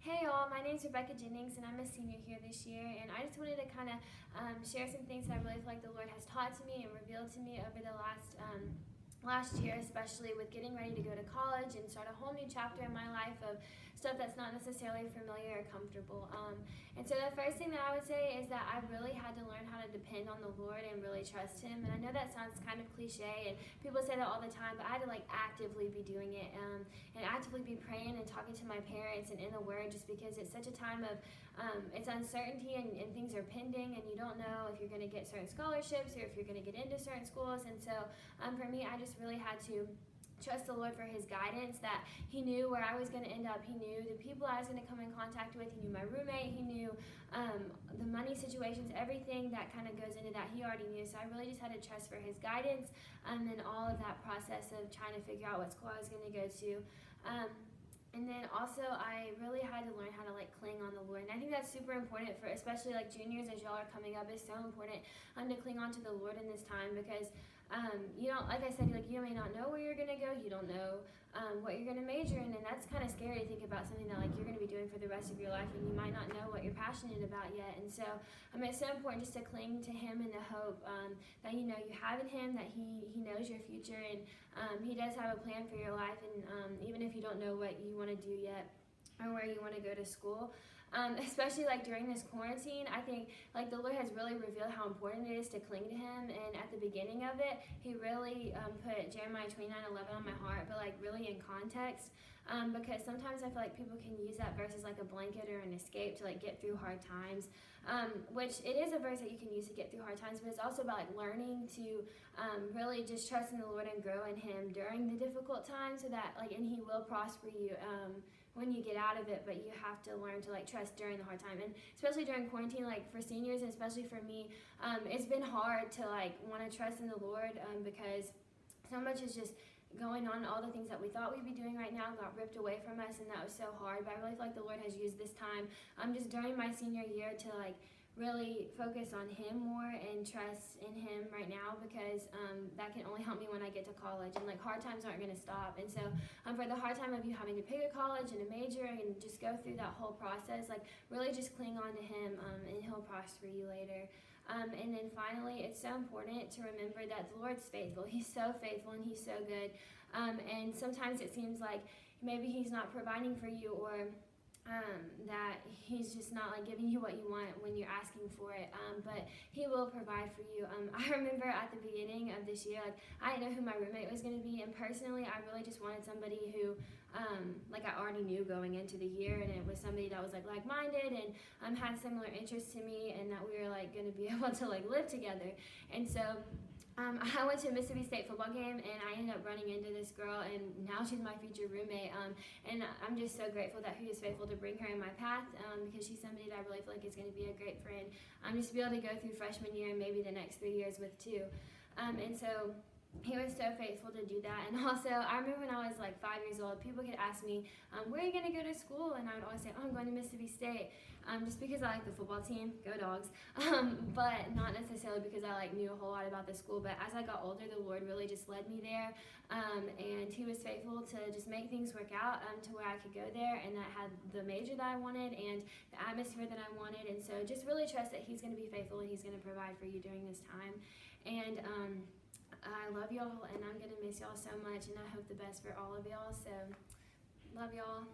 Hey y'all, my name's Rebekah Jennings and I'm a senior here this year, and I just wanted to kind of share some things that I really feel like the Lord has taught to me and revealed to me over the last year, especially with getting ready to go to college and start a whole new chapter in my life of stuff that's not necessarily familiar or comfortable. And so the first thing that I would say is that I really had to learn how to depend on the Lord and really trust Him. And I know that sounds kind of cliche, and people say that all the time, but I had to actively be doing it and actively be praying and talking to my parents and in the Word, just because it's such a time of it's uncertainty and things are pending, and you don't know if you're going to get certain scholarships or if you're going to get into certain schools. And so for me, I just really had to trust the Lord for His guidance, that He knew where I was going to end up. He knew the people I was going to come in contact with. He knew my roommate. He knew the money situations, everything that kind of goes into that He already knew. So I really just had to trust for His guidance, and then all of that process of trying to figure out what school I was going to go to. And then also I really had to learn how to cling on the Lord. And I think that's super important for especially juniors, as y'all are coming up. It's so important to cling on to the Lord in this time, because you don't, like I said, you may not know where you're going to go. You don't know what you're going to major in, and that's kind of scary to think about, something that you're going to be doing for the rest of your life, and you might not know what you're passionate about yet. And so it's so important just to cling to Him in the hope that you have in Him, that He knows your future, and He does have a plan for your life. And even if you don't know what you want to do yet or where you want to go to school, especially during this quarantine, I think the Lord has really revealed how important it is to cling to Him. And at the beginning of it, He really put Jeremiah 29:11 on my heart, but really in context, because sometimes I feel like people can use that verse as a blanket or an escape to get through hard times, which it is a verse that you can use to get through hard times, but it's also about learning to really just trust in the Lord and grow in Him during the difficult times, so that and He will prosper you when you get out of it. But you have to learn to trust during the hard time, and especially during quarantine, for seniors, and especially for me, it's been hard to want to trust in the Lord, because so much is just going on. All the things that we thought we'd be doing right now got ripped away from us, and that was so hard. But I really feel like the Lord has used this time just during my senior year to really focus on Him more and trust in Him right now, because that can only help me when I get to college, and hard times aren't going to stop. And so for the hard time of you having to pick a college and a major and just go through that whole process, really just cling on to Him, and He'll prosper you later. And then finally, it's so important to remember that the Lord's faithful. He's so faithful and He's so good. And sometimes it seems like maybe He's not providing for you, or that He's just not giving you what you want when you're asking for it, but He will provide for you. I remember at the beginning of this year, I didn't know who my roommate was going to be, and personally I really just wanted somebody who I already knew going into the year, and it was somebody that was like-minded and had similar interests to me, and that we were going to be able to live together. And so I went to a Mississippi State football game, and I ended up running into this girl, and now she's my future roommate. And I'm just so grateful that He is faithful to bring her in my path, because she's somebody that I really feel like is going to be a great friend. Just to be able to go through freshman year and maybe the next 3 years with too. And so He was so faithful to do that. And also, I remember when I was 5 years old, people could ask me, where are you going to go to school? And I would always say, oh, I'm going to Mississippi State, just because I like the football team, go Dogs, but not necessarily because I knew a whole lot about the school. But as I got older, the Lord really just led me there, and He was faithful to just make things work out to where I could go there, and that had the major that I wanted and the atmosphere that I wanted. And so just really trust that He's going to be faithful, and He's going to provide for you during this time. And I love y'all, and I'm going to miss y'all so much, and I hope the best for all of y'all. So, love y'all.